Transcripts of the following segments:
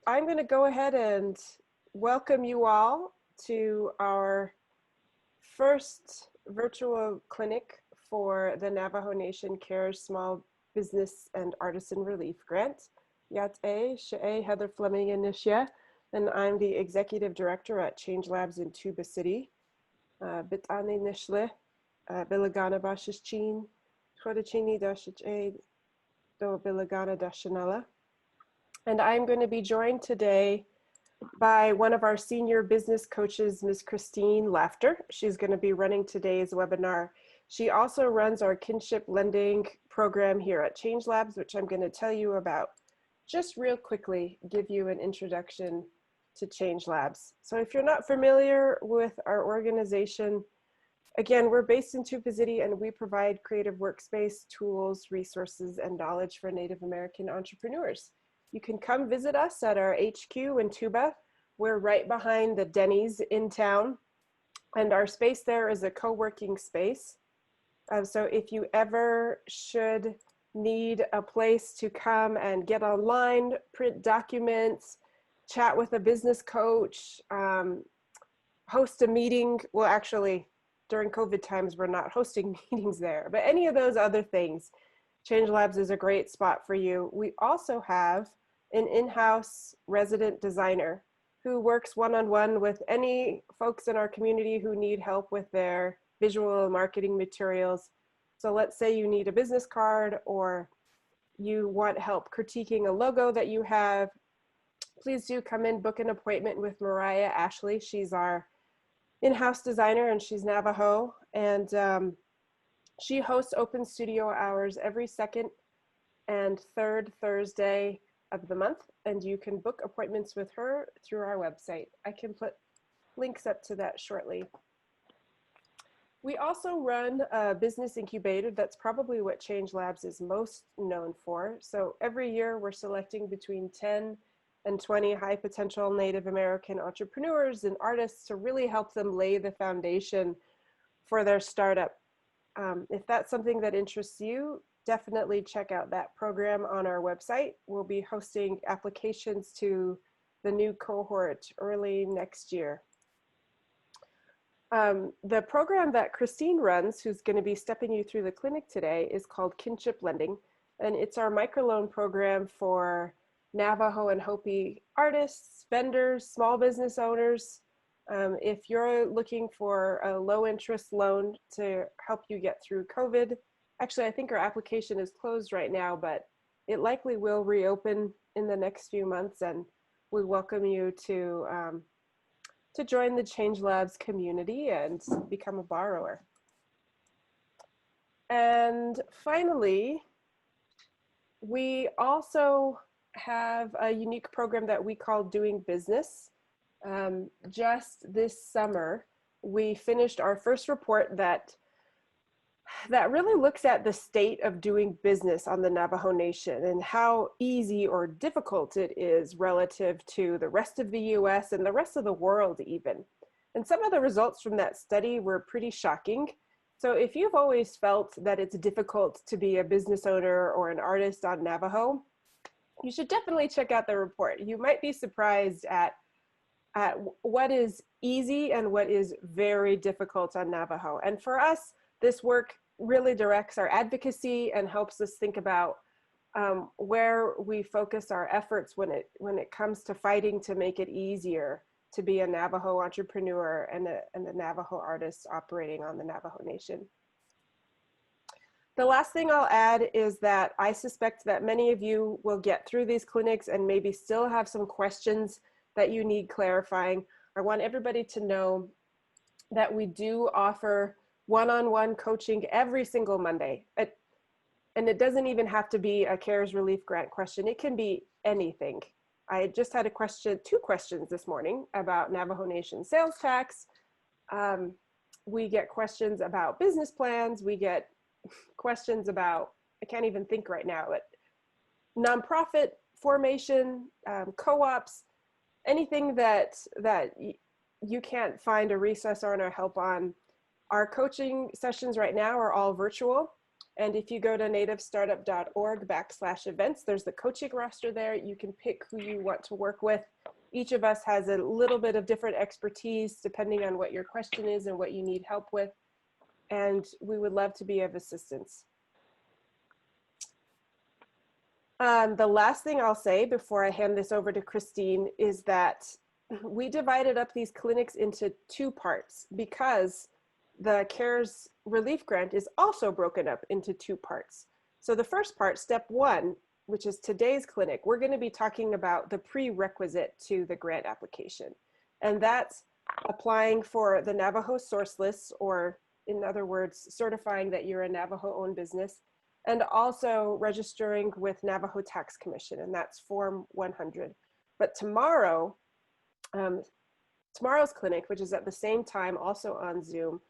I'm going to go ahead and welcome you all to our first virtual clinic for the Navajo Nation Cares Small Business and Artisan Relief Grant. Yat'e She'e Heather Fleming Inishya, and I'm the Executive Director at Change Labs in Tuba City. Bit'ane Nishle, Bilagana Bashichin, Chodachini Dashich Do Bilagana Dashanella. And I'm going to be joined today by one of our senior business coaches, Ms. Christine Laughter. She's going to be running today's webinar. She also runs our kinship lending program here at Change Labs, which I'm going to tell you about just real quickly, give you an introduction to Change Labs. So if you're not familiar with our organization, again, we're based in Tuba City and we provide creative workspace, tools, resources, and knowledge for Native American entrepreneurs. You can come visit us at our HQ in Tuba. We're right behind the Denny's in town, and our space there is a co-working space. So if you ever should need a place to come and get online, print documents, chat with a business coach, host a meeting, well, actually, during COVID times, we're not hosting meetings there, but any of those other things, Change Labs is a great spot for you. We also have an in-house resident designer who works one-on-one with any folks in our community who need help with their visual marketing materials. So let's say you need a business card or you want help critiquing a logo that you have, please do come in, book an appointment with Mariah Ashley. She's our in-house designer and she's Navajo, and she hosts open studio hours every second and third Thursday of the month, and you can book appointments with her through our website. I can put links up to that shortly. We also run a business incubator. That's probably what Change Labs is most known for. So every year we're selecting between 10 and 20 high potential Native American entrepreneurs and artists to really help them lay the foundation for their startup. If that's something that interests you, definitely check out that program on our website. We'll be hosting applications to the new cohort early next year. The program that Christine runs, who's going to be stepping you through the clinic today, is called Kinship Lending, and it's our microloan program for Navajo and Hopi artists, vendors, small business owners. If you're looking for a low interest loan to help you get through COVID, actually, I think our application is closed right now, but it likely will reopen in the next few months, and we welcome you to join the Change Labs community and become a borrower. And finally, we also have a unique program that we call Doing Business. Just this summer, we finished our first report that really looks at the state of doing business on the Navajo Nation and how easy or difficult it is relative to the rest of the US and the rest of the world even. And some of the results from that study were pretty shocking. So if you've always felt that it's difficult to be a business owner or an artist on Navajo, you should definitely check out the report. You might be surprised at what is easy and what is very difficult on Navajo. And for us, this work really directs our advocacy and helps us think about where we focus our efforts when it comes to fighting to make it easier to be a Navajo entrepreneur and a Navajo artist operating on the Navajo Nation. The last thing I'll add is that I suspect that many of you will get through these clinics and maybe still have some questions that you need clarifying. I want everybody to know that we do offer one-on-one coaching every single Monday. And it doesn't even have to be a CARES relief grant question. It can be anything. I just had two questions this morning about Navajo Nation sales tax. We get questions about business plans. We get questions about, I can't even think right now, but nonprofit formation, co-ops, anything that you can't find a resource on or help on. Our coaching sessions right now are all virtual. And if you go to nativestartup.org/events, there's the coaching roster there. You can pick who you want to work with. Each of us has a little bit of different expertise depending on what your question is and what you need help with. And we would love to be of assistance. The last thing I'll say before I hand this over to Christine is that we divided up these clinics into 2 parts because the CARES relief grant is also broken up into 2 parts. So the first part, step 1, which is today's clinic, we're going to be talking about the prerequisite to the grant application. And that's applying for the Navajo source lists, or in other words, certifying that you're a Navajo-owned business, and also registering with Navajo Tax Commission, and that's Form 100. But tomorrow, tomorrow's clinic, which is at the same time, also on Zoom,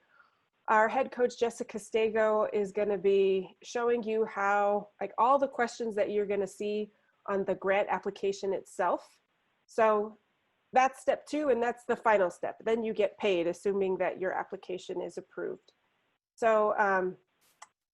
our head coach, Jessica Stego, is gonna be showing you how, like, all the questions that you're gonna see on the grant application itself. So that's step 2, and that's the final step. Then you get paid, assuming that your application is approved. So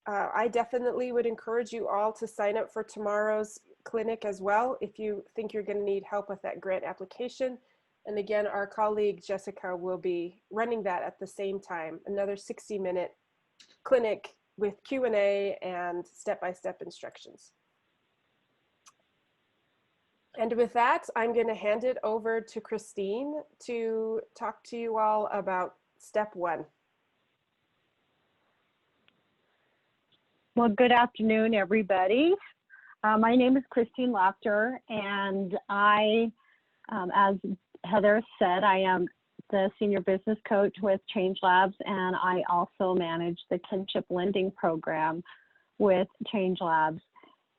I definitely would encourage you all to sign up for tomorrow's clinic as well if you think you're gonna need help with that grant application. And again, our colleague Jessica will be running that at the same time, another 60-minute clinic with Q&A and step-by-step instructions. And with that, I'm going to hand it over to Christine to talk to you all about step 1. Well, good afternoon, everybody. My name is Christine Laughter, and I, as Heather said, I am the senior business coach with Change Labs, and I also manage the kinship lending program with Change Labs.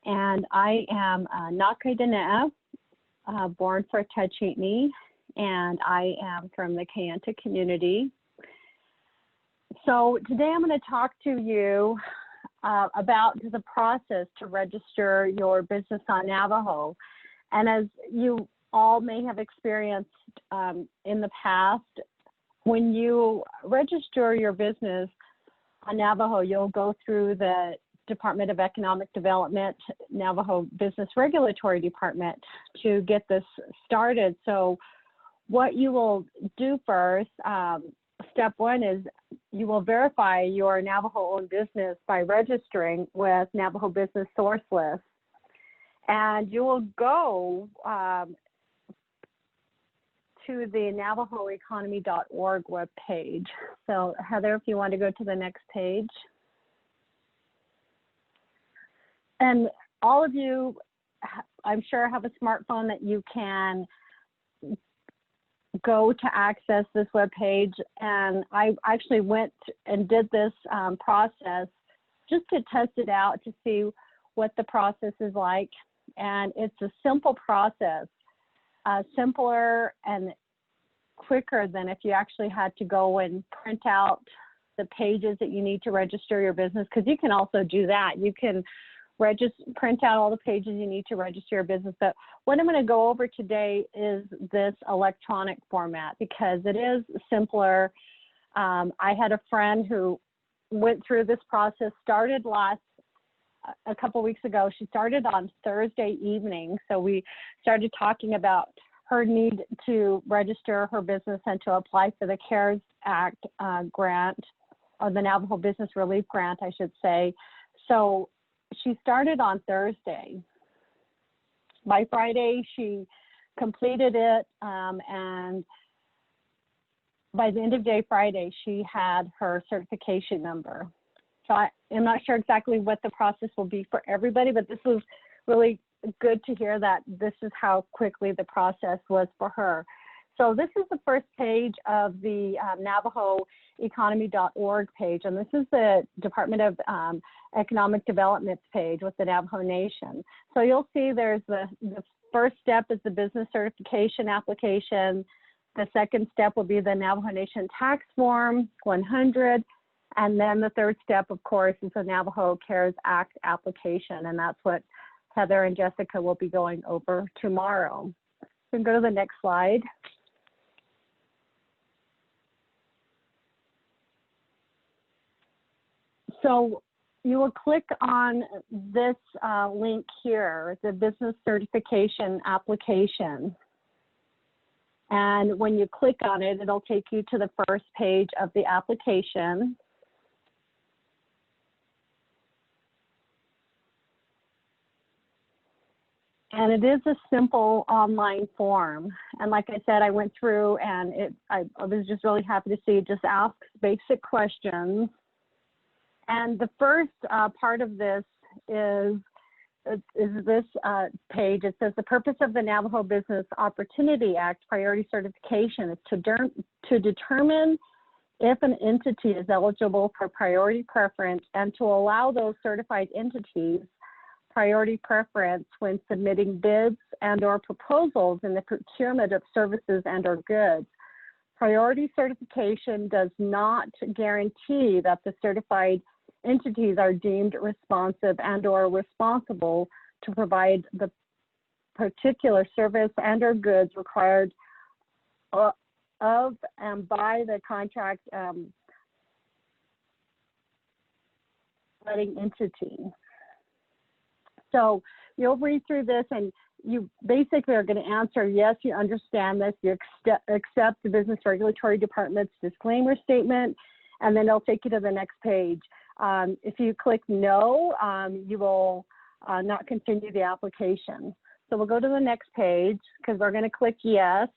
And I am Naka Dana, born for Tachitni, and I am from the Kayenta community. So today I'm going to talk to you about the process to register your business on Navajo. And as you all may have experienced in the past, when you register your business on Navajo, you'll go through the Department of Economic Development, Navajo Business Regulatory Department to get this started. So what you will do first, step 1 is you will verify your Navajo-owned business by registering with Navajo Business Source List. And you will go to the NavajoEconomy.org webpage. So Heather, if you want to go to the next page. And all of you, I'm sure, have a smartphone that you can go to access this webpage. And I actually went and did this process just to test it out to see what the process is like. And it's a simple process, simpler and quicker than if you actually had to go and print out the pages that you need to register your business, because you can also do that. You can print out all the pages you need to register your business. But what I'm going to go over today is this electronic format because it is simpler. I had a friend who went through this process, started a couple weeks ago. She started on Thursday evening. So we started talking about her need to register her business and to apply for the CARES Act grant, or the Navajo Business Relief Grant, I should say. So she started on Thursday. By Friday, she completed it, and by the end of day Friday, she had her certification number. So I'm not sure exactly what the process will be for everybody, but this was really good to hear that this is how quickly the process was for her. So this is the first page of the NavajoEconomy.org page, and this is the Department of Economic Development page with the Navajo Nation. So you'll see there's the first step is the business certification application. The second step will be the Navajo Nation Tax Form 100. And then the third step, of course, is the Navajo CARES Act application, and that's what Heather and Jessica will be going over tomorrow. We can go to the next slide. So you will click on this link here, the business certification application. And when you click on it, it'll take you to the first page of the application. And it is a simple online form. And like I said, I went through and I was just really happy to see it just asks basic questions. And the first part of this is this page. It says the purpose of the Navajo Business Opportunity Act Priority Certification is to determine if an entity is eligible for priority preference and to allow those certified entities priority preference when submitting bids and or proposals in the procurement of services and or goods. Priority certification does not guarantee that the certified entities are deemed responsive and or responsible to provide the particular service and or goods required of and by the contract letting entity. So you'll read through this and you basically are going to answer, yes, you understand this, you accept the Business Regulatory Department's disclaimer statement, and then it'll take you to the next page. If you click no, you will not continue the application. So we'll go to the next page because we're going to click yes.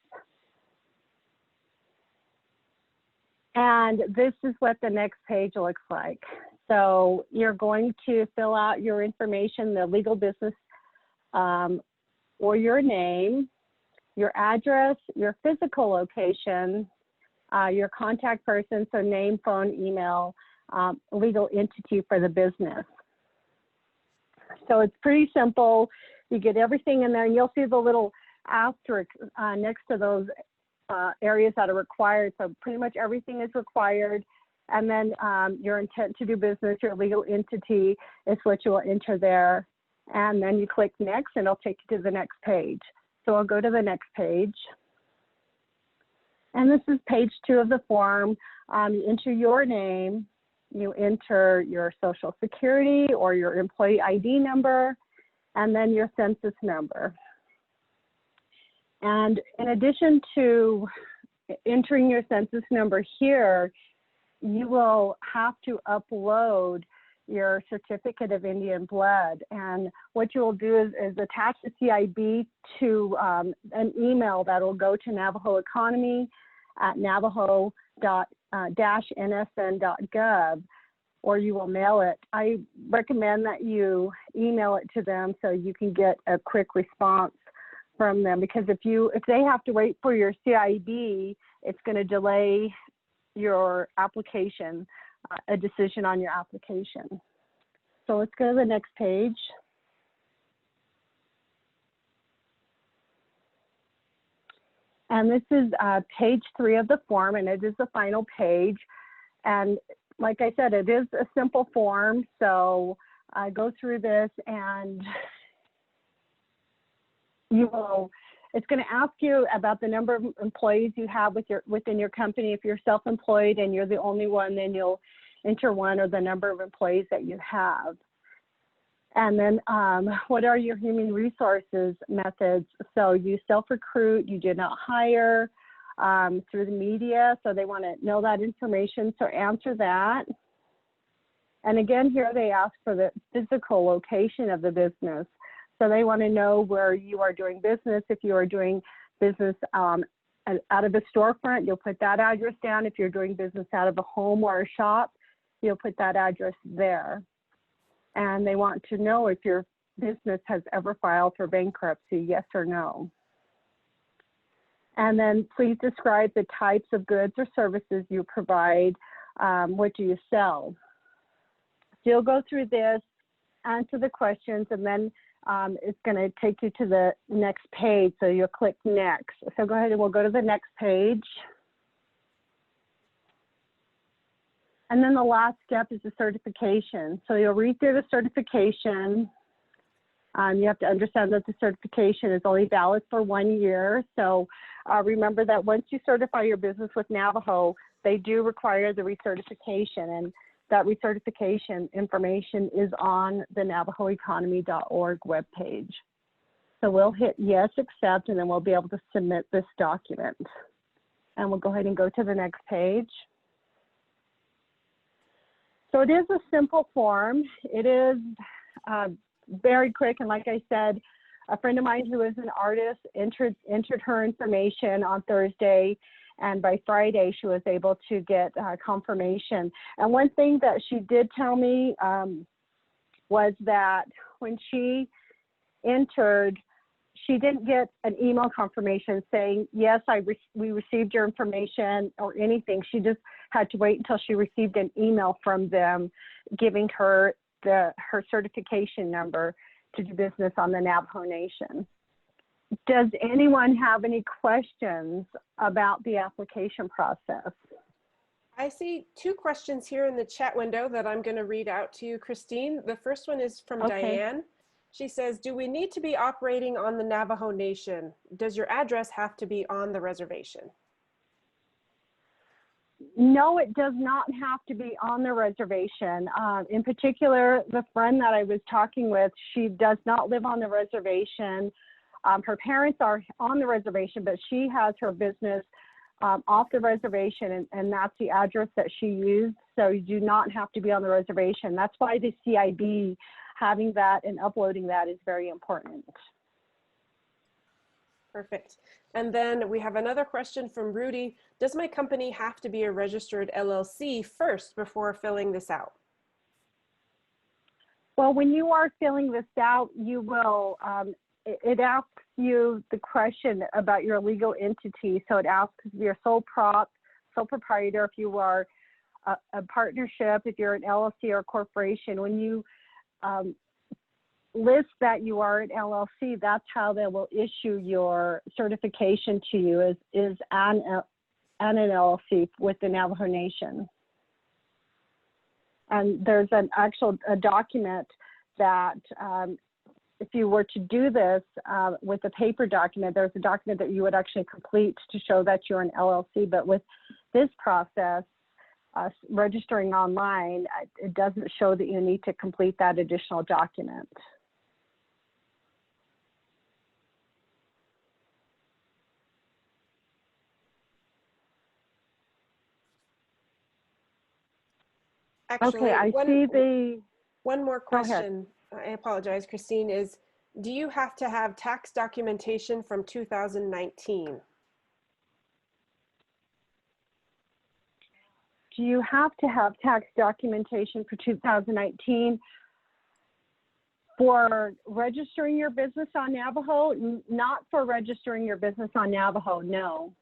And this is what the next page looks like. So you're going to fill out your information, the legal business or your name, your address, your physical location, your contact person, so name, phone, email, legal entity for the business. So it's pretty simple. You get everything in there and you'll see the little asterisk next to those areas that are required. So pretty much everything is required. And then your intent to do business, your legal entity is what you will enter there. And then you click next and it'll take you to the next page. So I'll go to the next page. And this is page 2 of the form. You enter your name, you enter your social security or your employee ID number, and then your census number. And in addition to entering your census number here, you will have to upload your certificate of Indian blood. And what you will do is attach the CIB to an email that will go to Navajo Economy at navajo.nsn.gov, or you will mail it. I recommend that you email it to them so you can get a quick response from them, because if they have to wait for your CIB, it's going to delay your application, a decision on your application. So let's go to the next page. And this is page 3 of the form, and it is the final page. And like I said, it is a simple form. So I go through this and it's going to ask you about the number of employees you have within your company. If you're self-employed and you're the only one, then you'll enter 1 or the number of employees that you have. And then what are your human resources methods? So you self-recruit, you do not hire through the media. So they want to know that information. So answer that. And again, here they ask for the physical location of the business. So they want to know where you are doing business. If you are doing business out of a storefront, you'll put that address down. If you're doing business out of a home or a shop, you'll put that address there. And they want to know if your business has ever filed for bankruptcy, yes or no. And then please describe the types of goods or services you provide. What do you sell? So you'll go through this, answer the questions, and then it's going to take you to the next page. So you'll click next. So go ahead and we'll go to the next page. And then the last step is the certification. So you'll read through the certification. You have to understand that the certification is only valid for 1 year. So remember that once you certify your business with Navajo, they do require the recertification. And that recertification information is on the NavajoEconomy.org webpage. So we'll hit yes, accept, and then we'll be able to submit this document. And we'll go ahead and go to the next page. So it is a simple form. It is very quick, and like I said, a friend of mine who is an artist entered her information on Thursday, and by Friday she was able to get confirmation. And one thing that she did tell me was that when she entered, she didn't get an email confirmation saying, yes, we received your information or anything. She just had to wait until she received an email from them giving her her certification number to do business on the Navajo Nation. Does anyone have any questions about the application process? I see two questions here in the chat window that I'm going to read out to you, Christine. The first one is from Diane. She says, do we need to be operating on the Navajo Nation? Does your address have to be on the reservation? No, it does not have to be on the reservation. In particular, the friend that I was talking with, she does not live on the reservation. Her parents are on the reservation, but she has her business off the reservation, and that's the address that she used. So you do not have to be on the reservation. That's why the CIB, having that and uploading that, is very important. Perfect. And then we have another question from Rudy. Does my company have to be a registered LLC first before filling this out? Well, when you are filling this out, you will, it asks you the question about your legal entity. So it asks if you're sole proprietor, if you are a partnership, if you're an LLC or a corporation. When you list that you are an LLC, that's how they will issue your certification to you, is an LLC with the Navajo Nation. And there's an actual document that if you were to do this with a paper document, there's a document that you would actually complete to show that you're an LLC. But with this process, registering online, it doesn't show that you need to complete that additional document. Actually, okay, I see the... One more question, I apologize, Christine, is do you have to have tax documentation from 2019? Do you have to have tax documentation for 2019 for registering your business on Navajo? Not for registering your business on Navajo, no.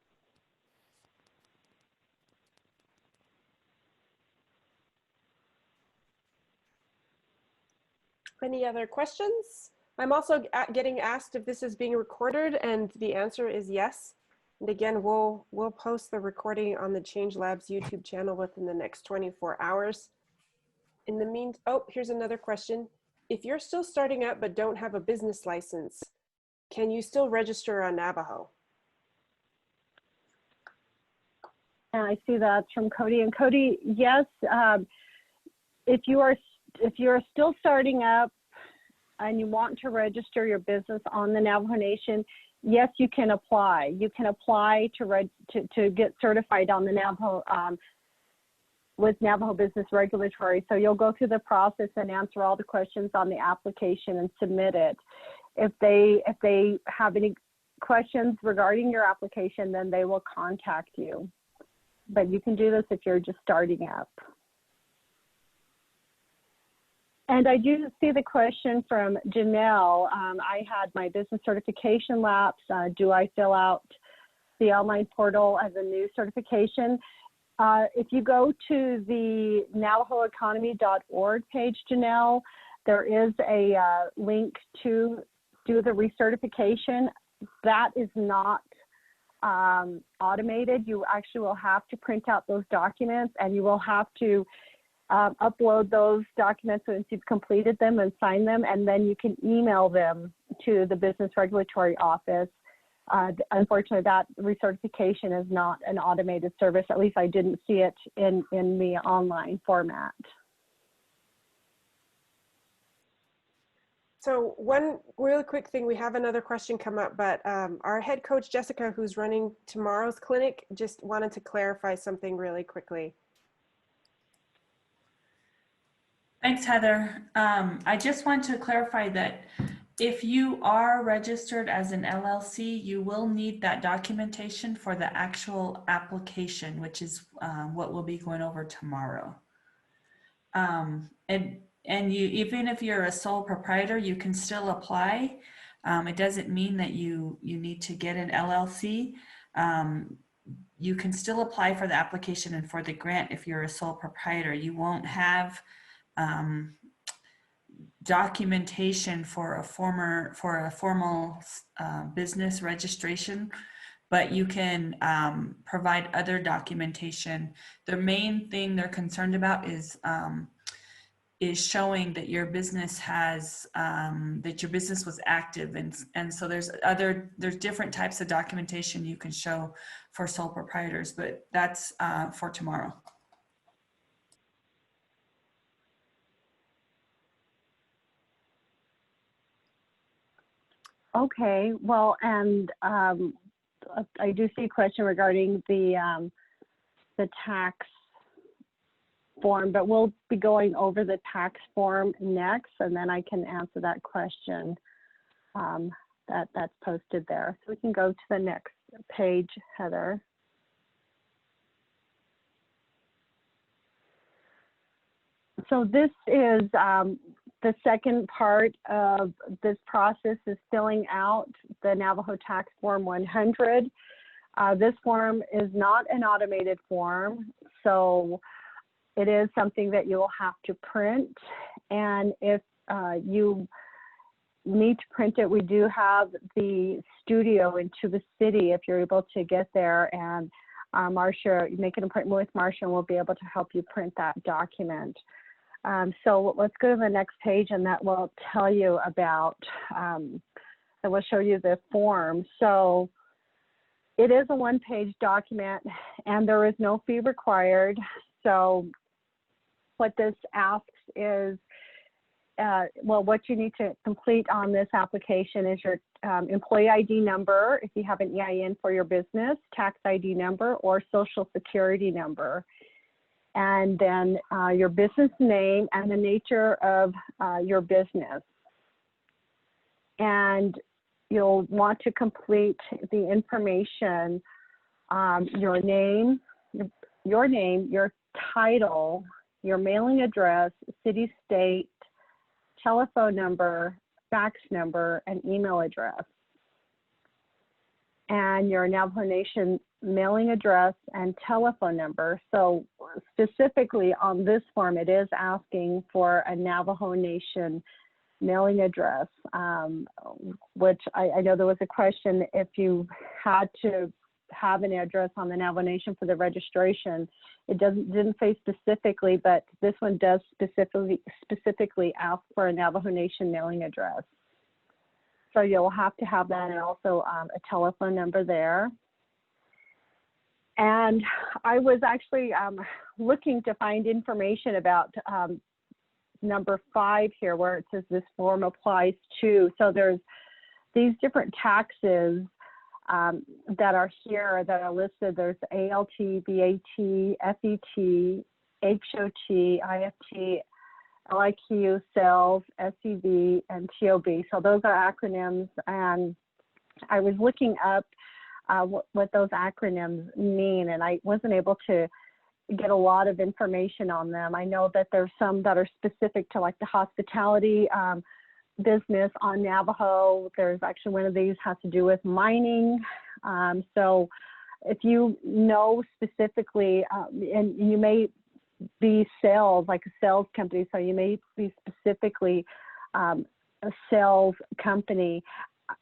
Any other questions? I'm also getting asked if this is being recorded, and the answer is yes. And again, we'll post the recording on the Change Labs YouTube channel within the next 24 hours. In the meantime, oh, here's another question. If you're still starting out but don't have a business license, can you still register on Navajo? And I see that from Cody. And Cody, yes, if you are still starting up and you want to register your business on the Navajo Nation, yes, you can apply. You can apply to get certified on the Navajo with Navajo Business Regulatory. So you'll go through the process and answer all the questions on the application and submit it. If they have any questions regarding your application, then they will contact you. But you can do this if you're just starting up. And I do see the question from Janelle. I had my business certification lapse. Do I fill out the online portal as a new certification? If you go to the NavajoEconomy.org page, Janelle, there is a link to do the recertification. That is not automated. You actually will have to print out those documents, and you will have to upload those documents once you've completed them and sign them, and then you can email them to the Business Regulatory Office. Unfortunately, that recertification is not an automated service. At least I didn't see it in the online format. So one really quick thing, we have another question come up, but our head coach, Jessica, who's running tomorrow's clinic, just wanted to clarify something really quickly. Thanks, Heather. I just want to clarify that if you are registered as an LLC, you will need that documentation for the actual application, which is what we'll be going over tomorrow. And you, even if you're a sole proprietor, you can still apply. It doesn't mean that you need to get an LLC. You can still apply for the application and for the grant if you're a sole proprietor. You won't have documentation for a formal business registration, but you can provide other documentation. The main thing they're concerned about is showing that your business has that your business was active, and so there's different types of documentation you can show for sole proprietors, but that's for tomorrow. Okay, well, and I do see a question regarding the tax form, but we'll be going over the tax form next, and then I can answer that question that's posted there. So we can go to the next page, Heather. So this is the second part of this process is filling out the Navajo Tax Form 100. This form is not an automated form, so it is something that you will have to print. And if you need to print it, we do have the studio in Tuba City if you're able to get there. And Marcia, you make an appointment with Marcia and we'll be able to help you print that document. So let's go to the next page, and that will tell you about, that will show you the form. So it is a one-page document and there is no fee required. So what this asks is, well, what you need to complete on this application is your employee ID number, if you have an EIN for your business, tax ID number, or social security number. And then your business name and the nature of your business. And you'll want to complete the information, your name, your title, your mailing address, city, state, telephone number, fax number, and email address. And your Navajo Nation mailing address and telephone number. So specifically on this form, it is asking for a Navajo Nation mailing address, which I know there was a question if you had to have an address on the Navajo Nation for the registration. It didn't say specifically, but this one does specifically ask for a Navajo Nation mailing address. So you'll have to have that, and also a telephone number there. And I was actually looking to find information about number 5 here, where it says this form applies to. So there's these different taxes that are here that are listed. There's ALT, VAT, FET, HOT, IFT, LIQ, sales, SEV, and TOB. So those are acronyms, and I was looking up what those acronyms mean, and I wasn't able to get a lot of information on them. I know that there's some that are specific to like the hospitality business on Navajo. There's actually one of these has to do with mining. So if you know specifically, and you may be sales, like a sales company, so you may be specifically a sales company.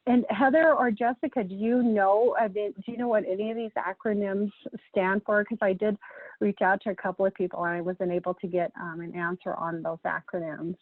And Heather or Jessica, do you know what any of these acronyms stand for? Because I did reach out to a couple of people and I wasn't able to get an answer on those acronyms.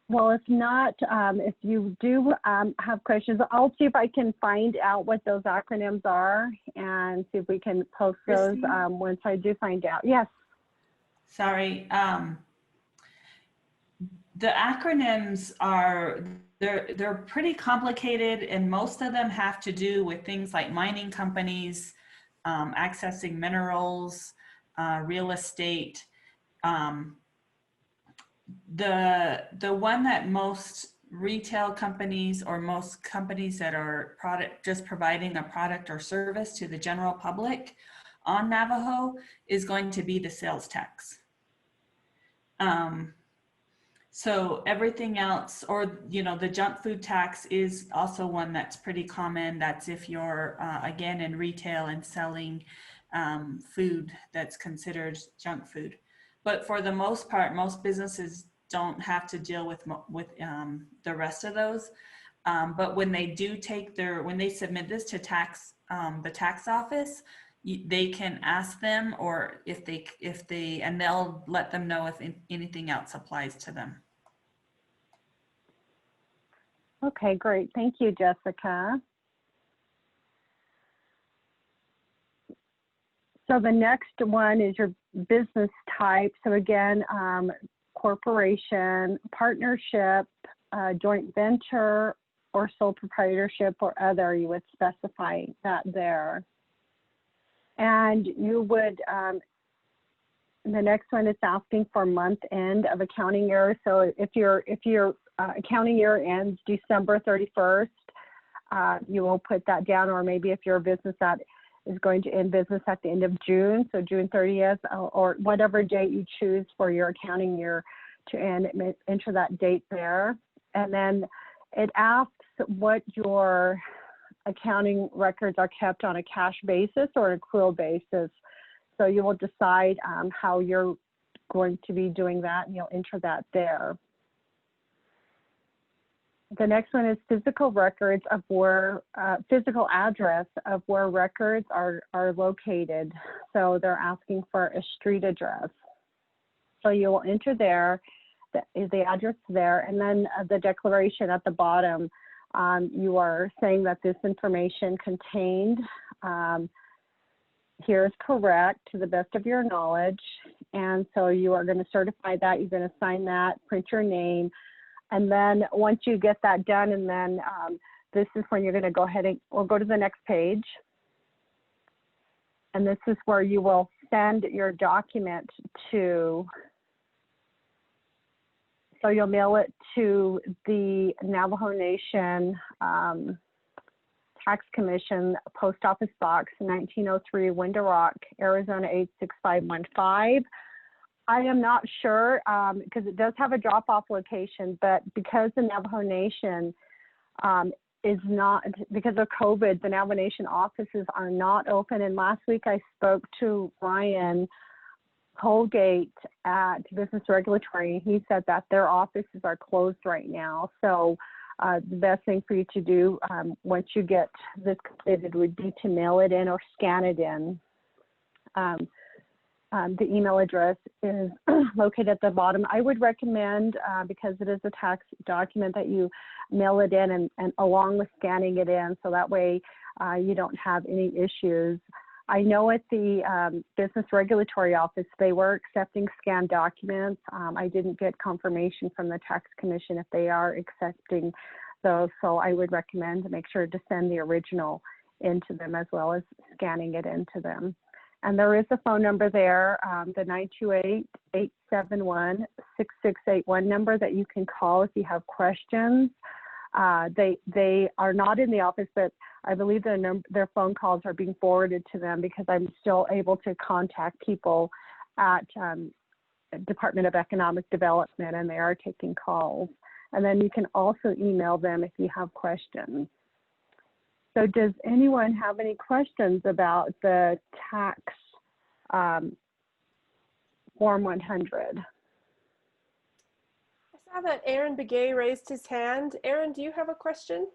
Well, if not, if you do have questions, I'll see if I can find out what those acronyms are and see if we can post those Christine? once I do find out. Yes. Sorry. The acronyms are, they're pretty complicated, and most of them have to do with things like mining companies, accessing minerals, real estate. The one that most retail companies or most companies that are just providing a product or service to the general public on Navajo is going to be the sales tax. So everything else, or the junk food tax is also one that's pretty common. That's if you're again in retail and selling food that's considered junk food. But for the most part, most businesses don't have to deal with the rest of those. But when they do when they submit this to the tax office, they can ask them, or and they'll let them know if anything else applies to them. Okay, great. Thank you, Jessica. So the next one is your business type. So again, corporation, partnership, joint venture, or sole proprietorship or other, you would specify that there. And you would, the next one is asking for month end of accounting year. So if your accounting year ends December 31st, you will put that down, or maybe if you're a business that is going to end business at the end of June, so June 30th, or whatever date you choose for your accounting year to end, enter that date there. And then it asks what your accounting records are kept on a cash basis or an accrual basis. So you will decide how you're going to be doing that, and you'll enter that there. The next one is physical records of where, physical address of where records are located. So they're asking for a street address. So you will enter there, the address there, and then the declaration at the bottom. You are saying that this information contained here is correct to the best of your knowledge. And so you are going to certify that, you're going to sign that, print your name. And then once you get that done, and then this is when you're going to go ahead and we'll go to the next page. And this is where you will send your document to. So you'll mail it to the Navajo Nation Tax Commission, Post Office Box 1903, Window Rock, Arizona 86515. I am not sure because it does have a drop-off location, but because the Navajo Nation is not, because of COVID, the Navajo Nation offices are not open. And last week I spoke to Ryan Holgate at Business Regulatory. He said that their offices are closed right now. So the best thing for you to do once you get this completed would be to mail it in or scan it in. The email address is located at the bottom. I would recommend, because it is a tax document, that you mail it in and along with scanning it in, so that way you don't have any issues. I know at the Business Regulatory Office, they were accepting scanned documents. I didn't get confirmation from the Tax Commission if they are accepting those, so I would recommend to make sure to send the original into them as well as scanning it into them. And there is a phone number there, the 928-871-6681 number that you can call if you have questions. They are not in the office, but I believe their phone calls are being forwarded to them because I'm still able to contact people at Department of Economic Development, and they are taking calls. And then you can also email them if you have questions. So does anyone have any questions about the tax Form 100? I saw that Aaron Begay raised his hand. Aaron, do you have a question?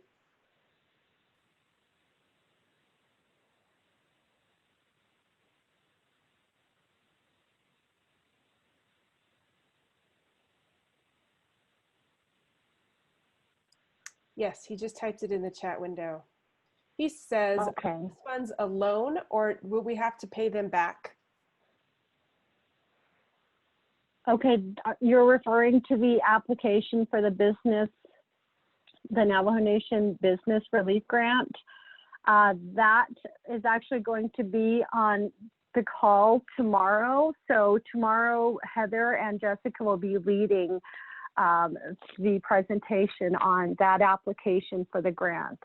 Yes, he just typed it in the chat window. He says, Okay. are these funds a loan or will we have to pay them back? Okay, you're referring to the application for the Navajo Nation Business Relief Grant. That is actually going to be on the call tomorrow. So tomorrow, Heather and Jessica will be leading the presentation on that application for the grant.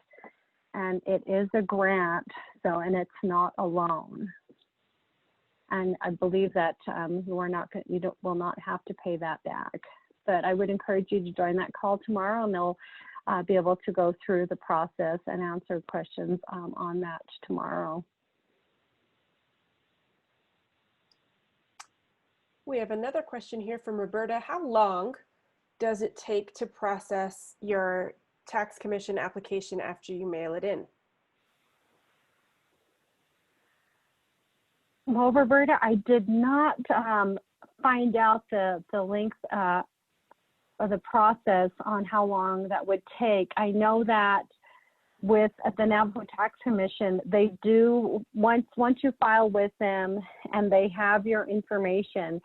And it is a grant, so, and it's not a loan. And I believe that you will not have to pay that back. But I would encourage you to join that call tomorrow, and they'll be able to go through the process and answer questions on that tomorrow. We have another question here from Roberta. How long does it take to process your tax commission application after you mail it in? Well, Roberta, I did not find out the length of the process on how long that would take. I know that with the Navajo Tax Commission, they do, once you file with them and they have your information,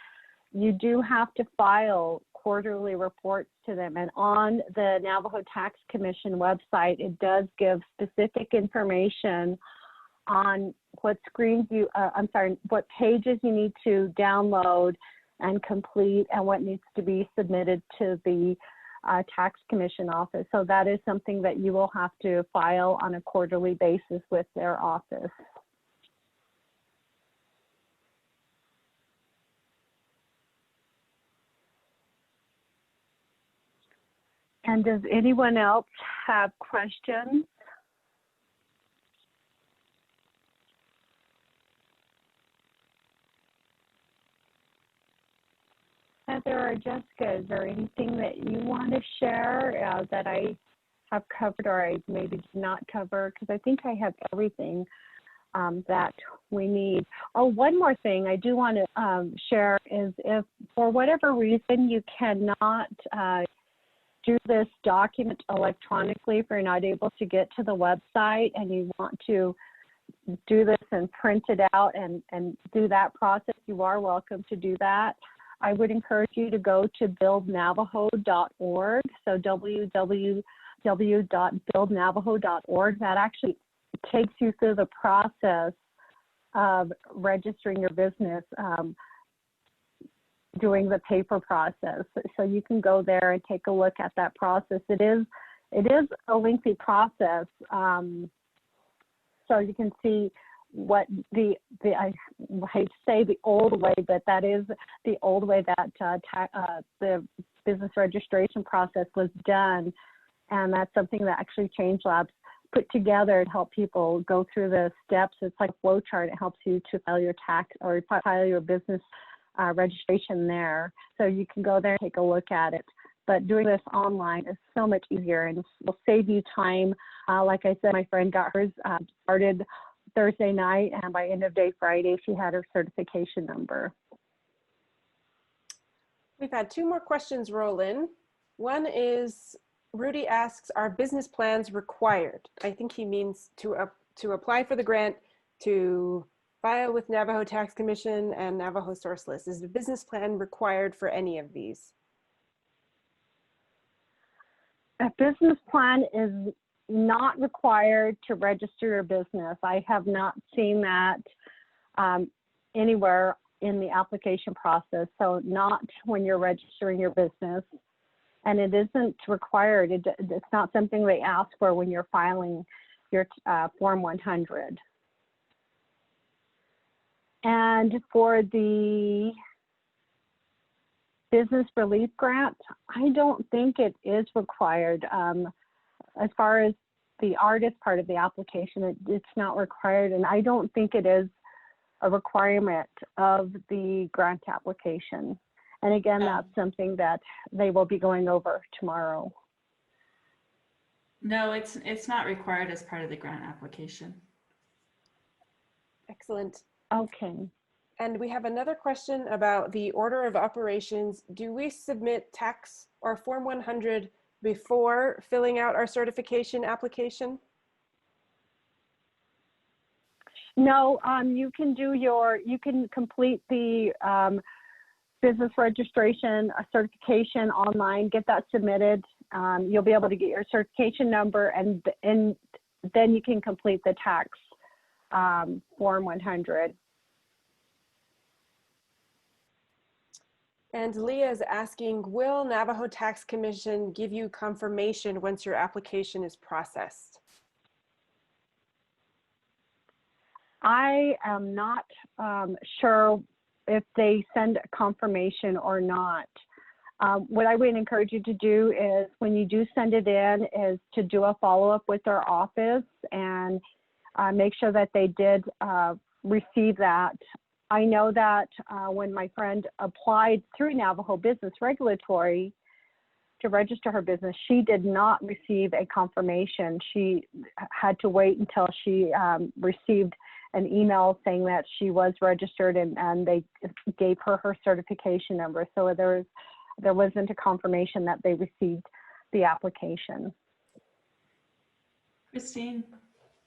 you do have to file quarterly reports to them. And on the Navajo Tax Commission website, it does give specific information on what what pages you need to download and complete and what needs to be submitted to the tax commission office. So that is something that you will have to file on a quarterly basis with their office. And does anyone else have questions? Heather or Jessica, is there anything that you want to share that I have covered or I maybe did not cover? Because I think I have everything that we need. Oh, one more thing I do want to share is if for whatever reason you cannot do this document electronically, if you're not able to get to the website and you want to do this and print it out and do that process, you are welcome to do that. I would encourage you to go to buildnavajo.org. So www.buildnavajo.org. That actually takes you through the process of registering your business, doing the paper process. So you can go there and take a look at that process. It is a lengthy process. So you can see what I hate to say the old way, but that is the old way that the business registration process was done. And that's something that actually Change Labs put together to help people go through the steps. It's like a flow chart. It helps you to file your tax or file your business registration there. So you can go there and take a look at it. But doing this online is so much easier and will save you time. Like I said, my friend got hers started Thursday night, and by end of day Friday, she had her certification number. We've had two more questions roll in. One is, Rudy asks, are business plans required? I think he means to apply for the grant, to file with Navajo Tax Commission and Navajo Source List. Is the business plan required for any of these? A business plan is not required to register your business. I have not seen that anywhere in the application process. So not when you're registering your business. And it isn't required. It's not something they ask for when you're filing your Form 100. And for the business relief grant, I don't think it is required. As far as the artist part of the application, it's not required, and I don't think it is a requirement of the grant application. And again, that's something that they will be going over tomorrow. No, it's not required as part of the grant application. Excellent. Okay. And we have another question about the order of operations. Do we submit tax or Form 100 before filling out our certification application? No, you can complete the business registration certification online, get that submitted. You'll be able to get your certification number, and then you can complete the tax Form 100. And Leah is asking, will Navajo Tax Commission give you confirmation once your application is processed? I am not sure if they send a confirmation or not. What I would encourage you to do is, when you do send it in, is to do a follow-up with our office and make sure that they did receive that. I know that when my friend applied through Navajo Business Regulatory to register her business, she did not receive a confirmation. She had to wait until she received an email saying that she was registered, and they gave her her certification number. So there wasn't a confirmation that they received the application. Christine,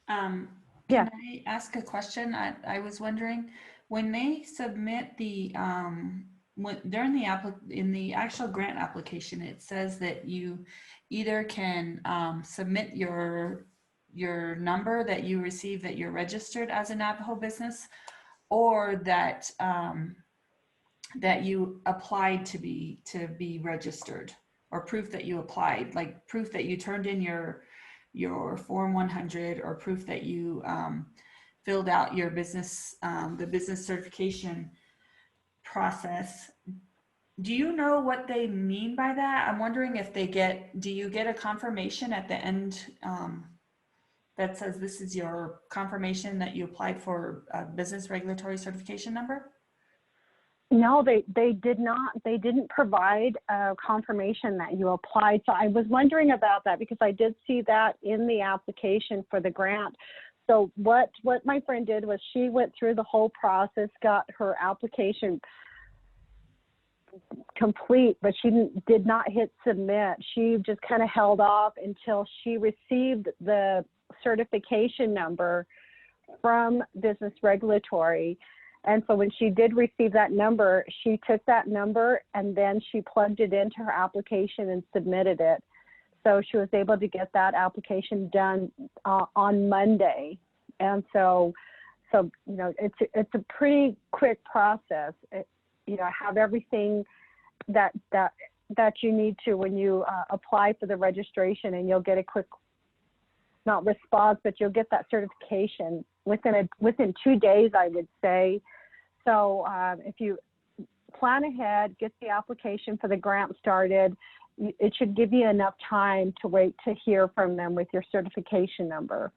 Yeah. can I ask a question? I was wondering, when they submit the in the actual grant application, it says that you either can submit your number that you receive that you're registered as a Navajo business, or that that you applied to be registered, or proof that you applied, like proof that you turned in your Form 100, or proof that you filled out your business, the business certification process. Do you know what they mean by that? I'm wondering if do you get a confirmation at the end that says this is your confirmation that you applied for a business regulatory certification number? No, they did not. They didn't provide a confirmation that you applied. So I was wondering about that, because I did see that in the application for the grant. So what my friend did was, she went through the whole process, got her application complete, but she did not hit submit. She just kind of held off until she received the certification number from Business Regulatory. And so when she did receive that number, she took that number and then she plugged it into her application and submitted it. So she was able to get that application done on Monday. And so you know, it's a pretty quick process. You know, have everything that you need to when you apply for the registration, and you'll get a quick, not response, but you'll get that certification within 2 days, I would say. So if you plan ahead, get the application for the grant started, it should give you enough time to wait to hear from them with your certification number.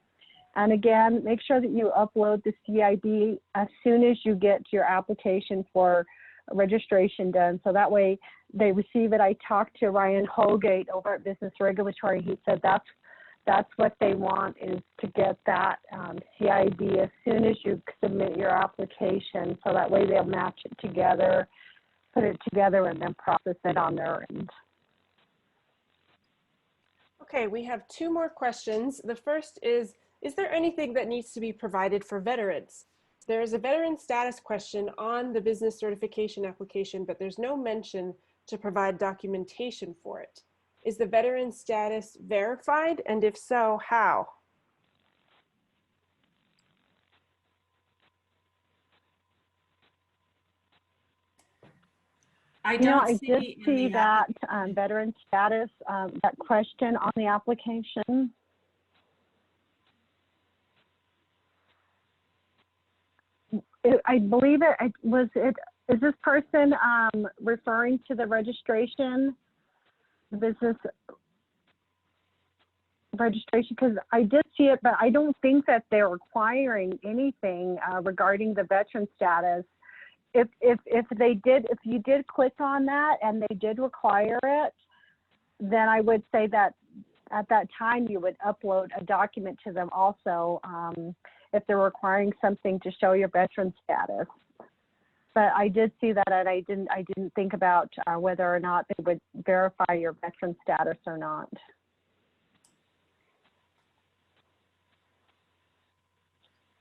And again, make sure that you upload the CIB as soon as you get your application for registration done, so that way they receive it. I talked to Ryan Holgate over at Business Regulatory. He said that's what they want, is to get that CIB as soon as you submit your application, so that way they'll match it together, put it together, and then process it on their end. Okay, we have 2 more questions. The first is there anything that needs to be provided for veterans? There is a veteran status question on the business certification application, but there's no mention to provide documentation for it. Is the veteran status verified? And if so, how? I did see that veteran status, that question on the application. I believe is this person referring to the registration, the business registration? Because I did see it, but I don't think that they're requiring anything regarding the veteran status. If you did click on that and they did require it, then I would say that at that time you would upload a document to them also, if they're requiring something to show your veteran status. but I did see that, and I didn't think about whether or not they would verify your veteran status or not.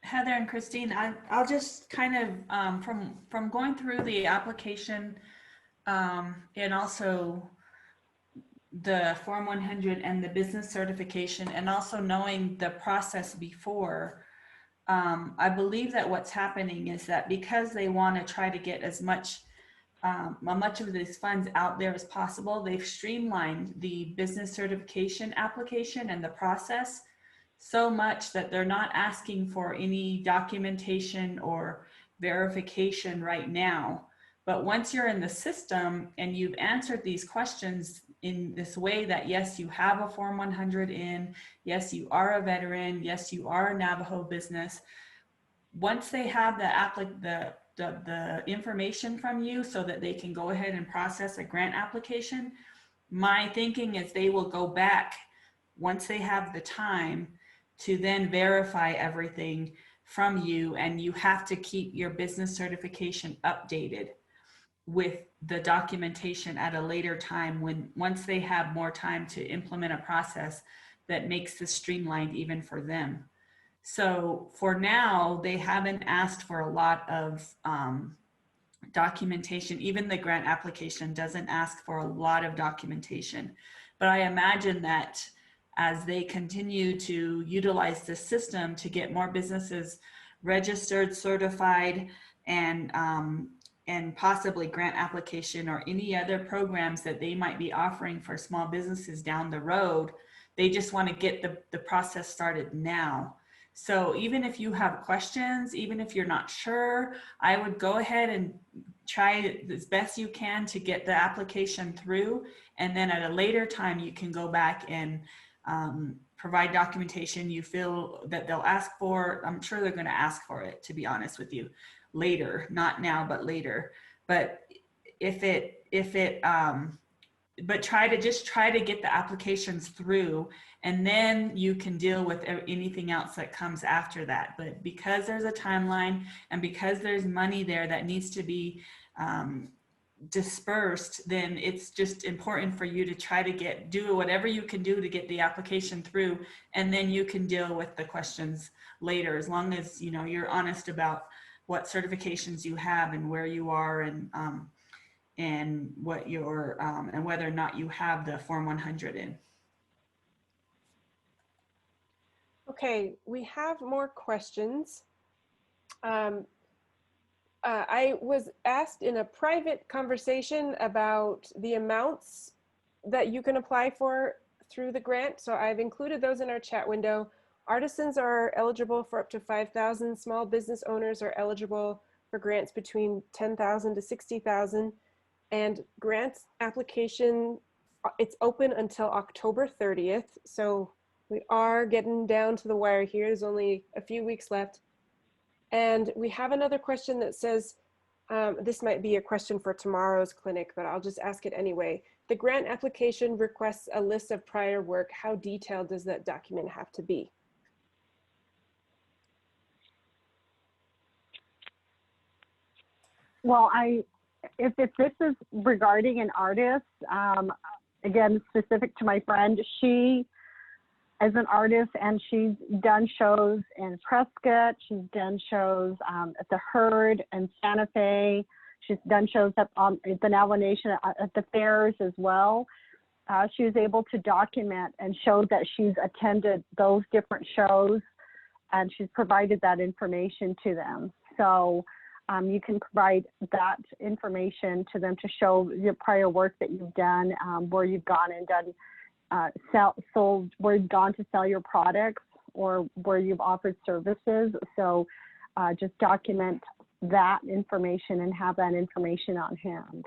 Heather and Christine, I'll just kind of, from going through the application and also the Form 100 and the business certification, and also knowing the process before, I believe that what's happening is that because they want to try to get as much of these funds out there as possible, they've streamlined the business certification application and the process so much that they're not asking for any documentation or verification right now. But once you're in the system and you've answered these questions in this way that yes, you have a Form 100 in, yes, you are a veteran, yes, you are a Navajo business, once they have the information from you so that they can go ahead and process a grant application, my thinking is they will go back once they have the time to then verify everything from you, and you have to keep your business certification updated with the documentation at a later time, once they have more time to implement a process that makes this streamlined even for them. So for now, they haven't asked for a lot of documentation. Even the grant application doesn't ask for a lot of documentation. But I imagine that as they continue to utilize this system to get more businesses registered, certified, and possibly grant application or any other programs that they might be offering for small businesses down the road, they just want to get the process started now. So even if you have questions, even if you're not sure, I would go ahead and try as best you can to get the application through. And then at a later time, you can go back and provide documentation you feel that they'll ask for. I'm sure they're going to ask for it, to be honest with you, later, not now, but later. But but try to get the applications through, and then you can deal with anything else that comes after that. But because there's a timeline and because there's money there that needs to be dispersed, then it's just important for you to try to do whatever you can do to get the application through, and then you can deal with the questions later, as long as you're honest about what certifications you have and where you are, and what your and whether or not you have the Form 100 in. Okay, we have more questions. I was asked in a private conversation about the amounts that you can apply for through the grant. So I've included those in our chat window. Artisans are eligible for up to 5,000. Small business owners are eligible for grants between 10,000 to 60,000. And grants application, it's open until October 30th. So we are getting down to the wire here. There's only a few weeks left. And we have another question that says, this might be a question for tomorrow's clinic, but I'll just ask it anyway. The grant application requests a list of prior work. How detailed does that document have to be? Well, if this is regarding an artist, again, specific to my friend, she is an artist and she's done shows in Prescott. She's done shows at the Herd in Santa Fe. She's done shows at the Navajo Nation at the fairs as well. She was able to document and show that she's attended those different shows, and she's provided that information to them. So you can provide that information to them to show your prior work that you've done, where you've gone and done where you've gone to sell your products or where you've offered services. So just document that information and have that information on hand.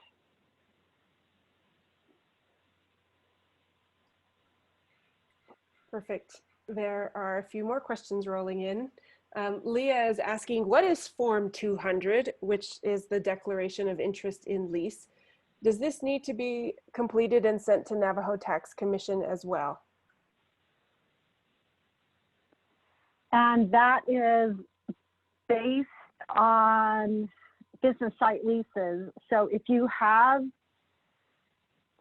Perfect. There are a few more questions rolling in. Leah is asking, what is Form 200, which is the Declaration of Interest in Lease? Does this need to be completed and sent to Navajo Tax Commission as well? And that is based on business site leases. So if you have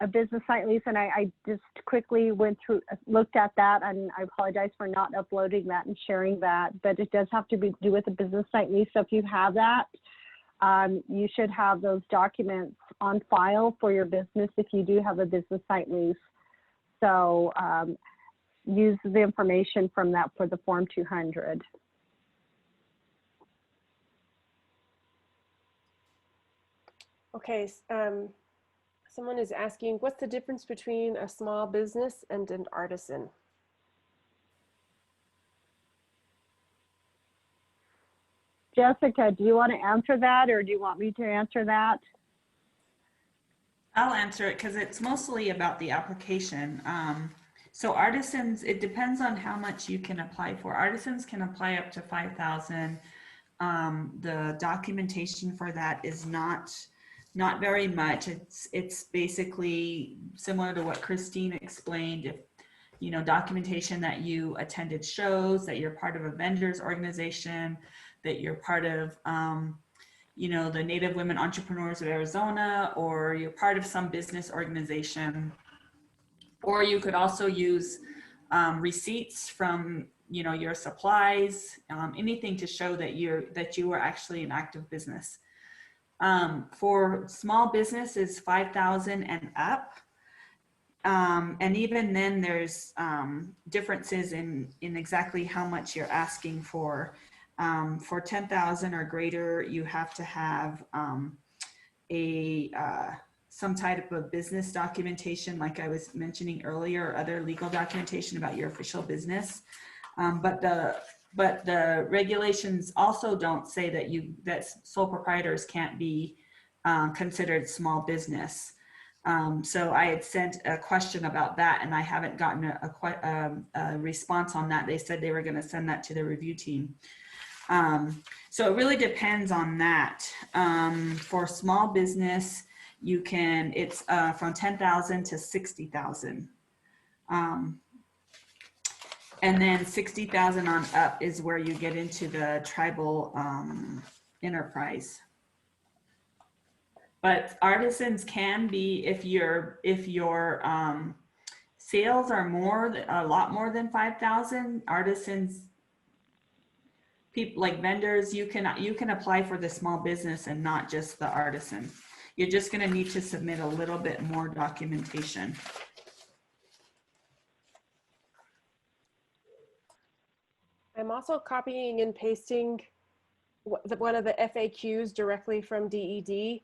a business site lease, and I just quickly looked at that, and I apologize for not uploading that and sharing that, but it does have to do with a business site lease. So if you have that, you should have those documents on file for your business if you do have a business site lease. So use the information from that for the Form 200. Okay, someone is asking, what's the difference between a small business and an artisan? Jessica, do you want to answer that, or do you want me to answer that? I'll answer it because it's mostly about the application. So artisans, it depends on how much you can apply for. Artisans can apply up to 5,000. The documentation for that is not very much. It's basically similar to what Christine explained. If documentation that you attended shows, that you're part of a vendors organization, that you're part of the Native Women Entrepreneurs of Arizona, or you're part of some business organization. Or you could also use receipts from your supplies, anything to show that you are actually an active business. For small business is 5,000 and up. And even then there's differences in exactly how much you're asking for. For 10,000 or greater, you have to have some type of business documentation, like I was mentioning earlier, or other legal documentation about your official business. But the regulations also don't say that sole proprietors can't be considered small business. So I had sent a question about that, and I haven't gotten a response on that. They said they were going to send that to the review team. So it really depends on that. For small business, it's from 10,000 to 60,000. And then 60,000 on up is where you get into the tribal enterprise. But artisans can be, if your sales are a lot more than 5,000, artisans, people like vendors, you can apply for the small business and not just the artisan. You're just going to need to submit a little bit more documentation. I'm also copying and pasting one of the FAQs directly from DED,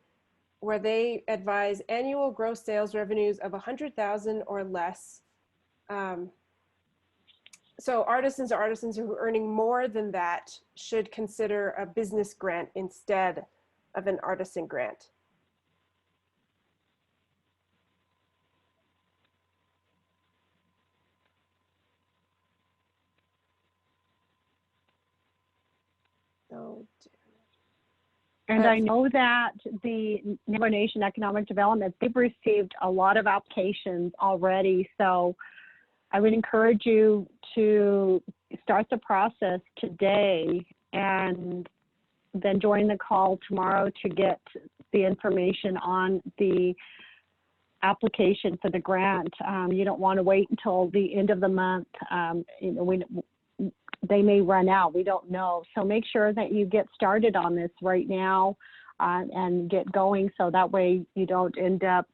where they advise annual gross sales revenues of 100,000 or less. So artisans or artisans who are earning more than that should consider a business grant instead of an artisan grant. And I know that the Navajo Nation Economic Development, they've received a lot of applications already. So I would encourage you to start the process today and then join the call tomorrow to get the information on the application for the grant. You don't want to wait until the end of the month. They may run out, we don't know. So make sure that you get started on this right now and get going, so that way you don't end up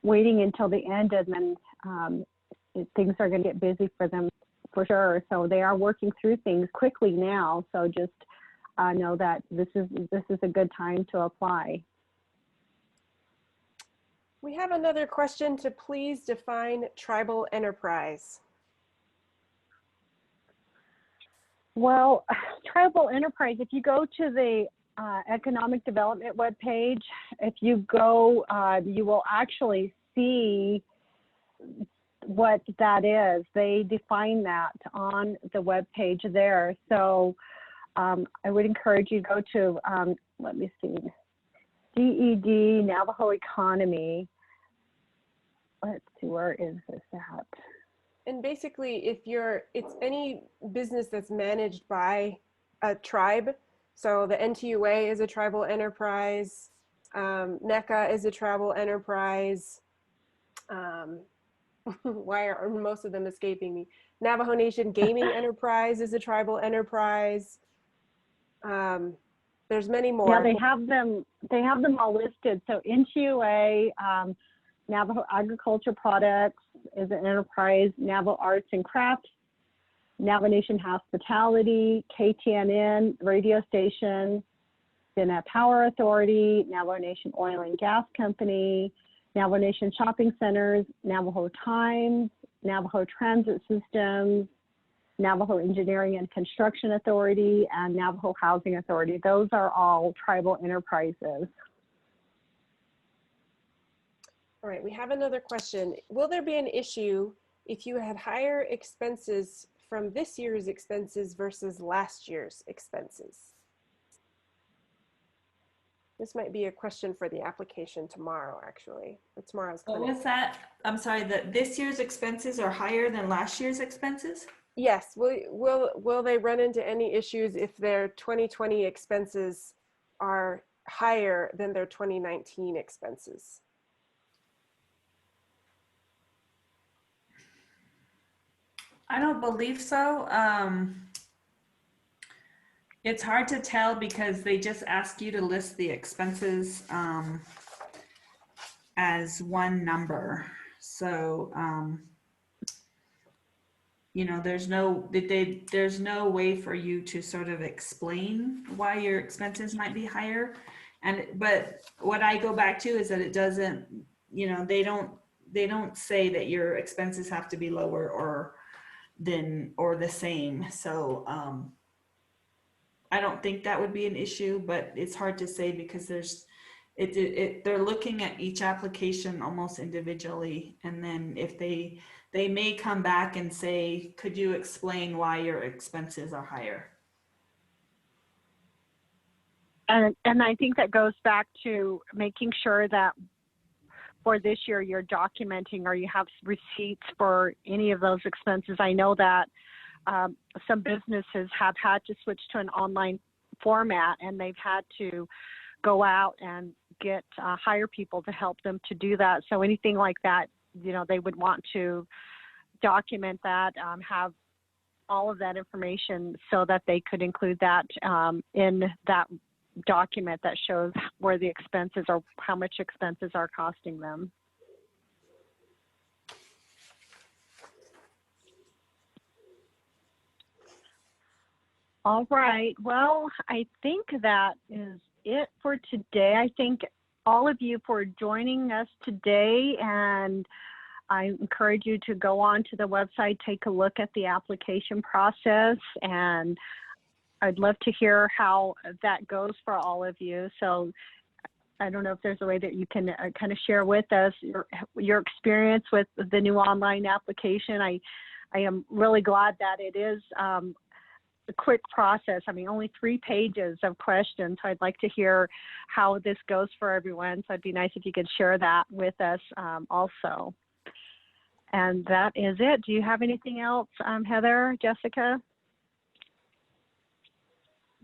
waiting until the end, and then things are going to get busy for them for sure. So they are working through things quickly now. So just know that this is a good time to apply. We have another question to please define tribal enterprise. Well, tribal enterprise, if you go to the economic development webpage, if you go, you will actually see what that is. They define that on the webpage there. So I would encourage you to go to, let me see, DED, Navajo Economy. Let's see, where is this at? And basically, it's any business that's managed by a tribe, So the NTUA is a tribal enterprise. NECA is a tribal enterprise. Why are most of them escaping me? Navajo Nation Gaming Enterprise is a tribal enterprise. There's many more. Yeah, they have them all listed. So NTUA, Navajo Agriculture Products is an enterprise, Navajo Arts and Crafts, Navajo Nation Hospitality, KTNN radio station, the Power Authority, Navajo Nation Oil and Gas Company, Navajo Nation Shopping Centers, Navajo Times, Navajo Transit Systems, Navajo Engineering and Construction Authority, and Navajo Housing Authority. Those are all tribal enterprises. All right, we have another question. Will there be an issue if you had higher expenses from this year's expenses versus last year's expenses? This might be a question for the application tomorrow, actually. Or tomorrow's clinic. What was that? I'm sorry, that this year's expenses are higher than last year's expenses? Yes, will they run into any issues if their 2020 expenses are higher than their 2019 expenses? I don't believe so. It's hard to tell because they just ask you to list the expenses as one number. So, you know, there's no way for you to sort of explain why your expenses might be higher. But what I go back to is that it doesn't, you know, they don't say that your expenses have to be lower or the same. So I don't think that would be an issue, but it's hard to say because they're looking at each application almost individually, and then if they may come back and say, could you explain why your expenses are higher? And I think that goes back to making sure that for this year you're documenting or you have receipts for any of those expenses. I know that some businesses have had to switch to an online format, and they've had to go out and get hire people to help them to do that. So anything like that, you know, they would want to document that, have all of that information so that they could include that in that document that shows where the expenses are, how much expenses are costing them. All right, well, I think that is it for today. I thank all of you for joining us today, and I encourage you to go on to the website, take a look at the application process, and I'd love to hear how that goes for all of you. So I don't know if there's a way that you can kind of share with us your experience with the new online application. I am really glad that it is a quick process. I mean, only 3 pages of questions. So I'd like to hear how this goes for everyone. So it'd be nice if you could share that with us also. And that is it. Do you have anything else, Heather, Jessica?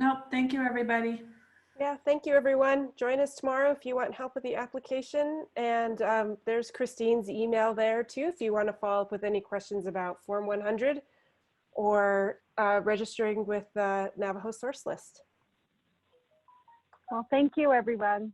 Nope, thank you, everybody. Yeah, thank you, everyone. Join us tomorrow if you want help with the application. And there's Christine's email there too, if you want to follow up with any questions about Form 100 or registering with the Navajo Source List. Well, thank you, everyone.